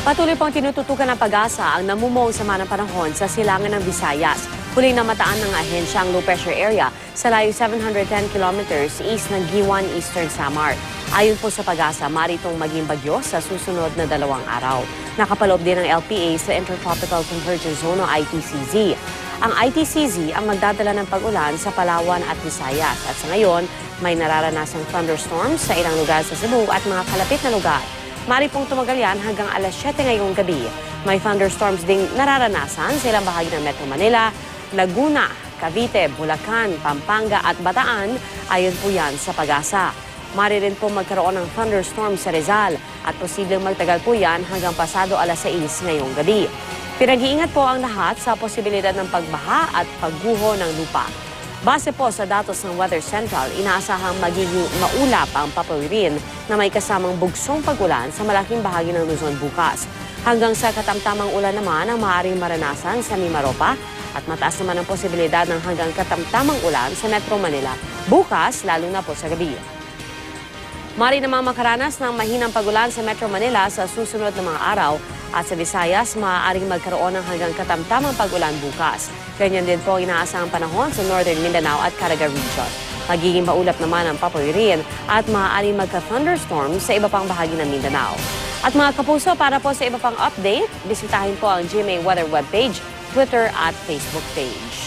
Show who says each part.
Speaker 1: Patuloy pong tinututukan ng Pag-asa ang namumong sama ng panahon sa silangan ng Visayas. Huling namataan ng ahensya ang low pressure area sa layo 710 kilometers east ng Giwan, Eastern Samar. Ayon po sa Pag-asa, maritong maging bagyo sa susunod na 2 araw. Nakapaloob din ng LPA sa Intertropical Convergence Zone o ITCZ. Ang ITCZ ang magdadala ng pag-ulan sa Palawan at Visayas. At sa ngayon, may nararanasang thunderstorms sa ilang lugar sa Cebu at mga kalapit na lugar. Mari pong tumagal yan hanggang alas 7 ngayong gabi. May thunderstorms ding nararanasan sa ilang bahagi ng Metro Manila, Laguna, Cavite, Bulacan, Pampanga at Bataan. Ayon po yan sa Pag-asa. Mari rin po magkaroon ng thunderstorms sa Rizal at posibleng magtagal po yan hanggang pasado alas 6 ngayong gabi. Pinag-iingat po ang lahat sa posibilidad ng pagbaha at pagguho ng lupa. Base po sa datos ng Weather Central, inaasahang magiging maulap ang papawirin na may kasamang bugsong pag-ulan sa malaking bahagi ng Luzon bukas. Hanggang sa katamtamang ulan naman ang maaaring maranasan sa Mimaropa at mataas naman ang posibilidad ng hanggang katamtamang ulan sa Metro Manila bukas, lalo na po sa gabi. Mari namang makaranas ng mahinang pag-ulan sa Metro Manila sa susunod na mga araw at sa Visayas, maaaring magkaroon ng hanggang katamtamang pag-ulan bukas. Ganyan din po ang inaasahang panahon sa Northern Mindanao at Caraga Region. Magiging maulap naman ang papawirin at maaaring magka-thunderstorm sa iba pang bahagi ng Mindanao. At mga kapuso, para po sa iba pang update, bisitahin po ang GMA Weather webpage, Twitter at Facebook page.